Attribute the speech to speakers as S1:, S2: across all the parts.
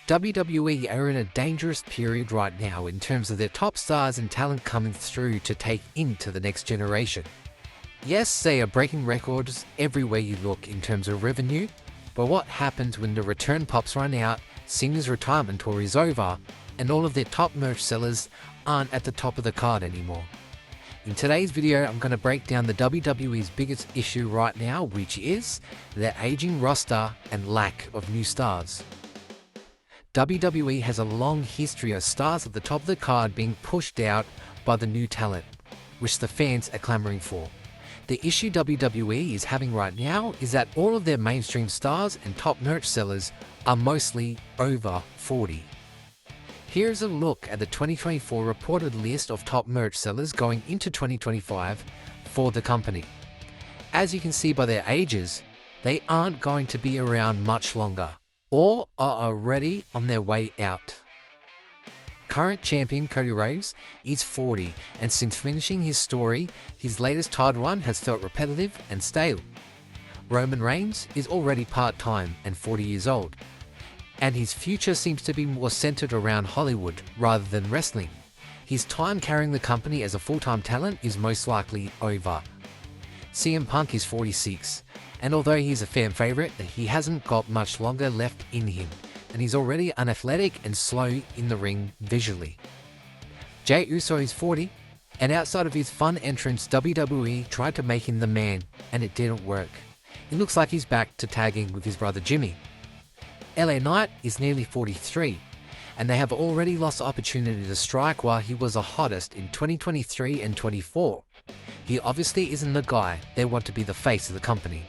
S1: WWE are in a dangerous period right now in terms of their top stars and talent coming through to take into the next generation. Yes, they are breaking records everywhere you look in terms of revenue, but what happens when the return pops run out, Cena's retirement tour is over, and all of their top merch sellers aren't at the top of the card anymore? In today's video, I'm going to break down the WWE's biggest issue right now, which is their aging roster and lack of new stars. WWE has a long history of stars at the top of the card being pushed out by the new talent, which the fans are clamoring for. The issue WWE is having right now is that all of their mainstream stars and top merch sellers are mostly over 40. Here's a look at the 2024 reported list of top merch sellers going into 2025 for the company. As you can see by their ages, they aren't going to be around much longer, or are already on their way out. Current champion Cody Rhodes is 40, and since finishing his story, his latest title run has felt repetitive and stale. Roman Reigns is already part-time and 40 years old, and his future seems to be more centered around Hollywood rather than wrestling. His time carrying the company as a full-time talent is most likely over. CM Punk is 46, and although he's a fan favorite, he hasn't got much longer left in him, and he's already unathletic and slow in the ring visually. Jey Uso is 40, and outside of his fun entrance, WWE tried to make him the man, and it didn't work. It looks like he's back to tagging with his brother Jimmy. LA Knight is nearly 43, and they have already lost the opportunity to strike while he was the hottest in 2023 and 24. He obviously isn't the guy they want to be the face of the company.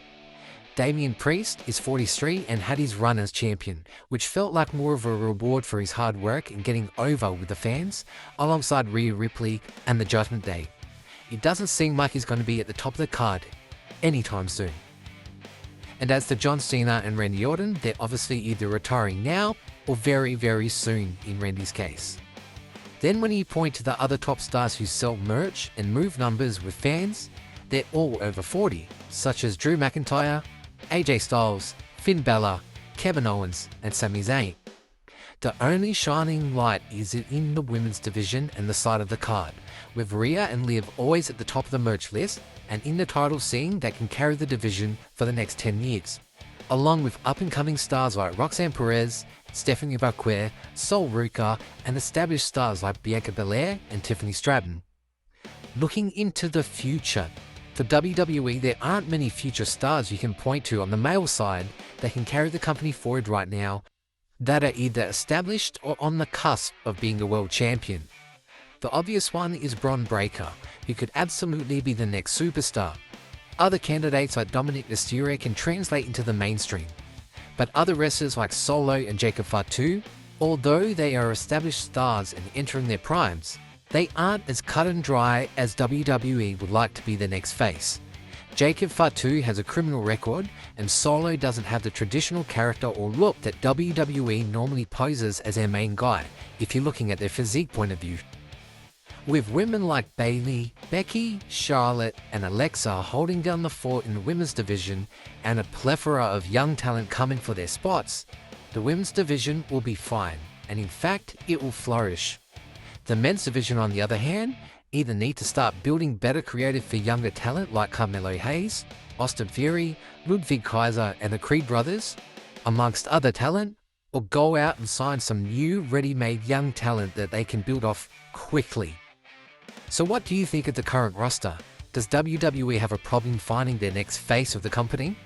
S1: Damian Priest is 43 and had his run as champion, which felt like more of a reward for his hard work and getting over with the fans, alongside Rhea Ripley and the Judgment Day. It doesn't seem like he's going to be at the top of the card anytime soon. And as for John Cena and Randy Orton, they're obviously either retiring now or very, very soon in Randy's case. Then when you point to the other top stars who sell merch and move numbers with fans, they're all over 40, such as Drew McIntyre, AJ Styles, Finn Balor, Kevin Owens, and Sami Zayn. The only shining light is in the women's division and the side of the card, with Rhea and Liv always at the top of the merch list and in the title scene that can carry the division for the next 10 years, along with up-and-coming stars like Roxanne Perez, Stephanie Belair, Sol Ruka, and established stars like Bianca Belair and Tiffany Stratton. Looking into the future, for WWE, there aren't many future stars you can point to on the male side that can carry the company forward right now that are either established or on the cusp of being a world champion. The obvious one is Bron Breakker, who could absolutely be the next superstar. Other candidates like Dominic Mysterio can translate into the mainstream, but other wrestlers like Solo and Jacob Fatu, although they are established stars and entering their primes, they aren't as cut and dry as WWE would like to be the next face. Jacob Fatu has a criminal record, and Solo doesn't have the traditional character or look that WWE normally poses as their main guy, if you're looking at their physique point of view. With women like Bayley, Becky, Charlotte, and Alexa holding down the fort in the women's division, and a plethora of young talent coming for their spots, the women's division will be fine, and in fact, it will flourish. The men's division, on the other hand, either need to start building better creative for younger talent like Carmelo Hayes, Austin Theory, Ludwig Kaiser, and the Creed brothers, amongst other talent, or go out and sign some new, ready-made young talent that they can build off quickly. So what do you think of the current roster? Does WWE have a problem finding their next face of the company?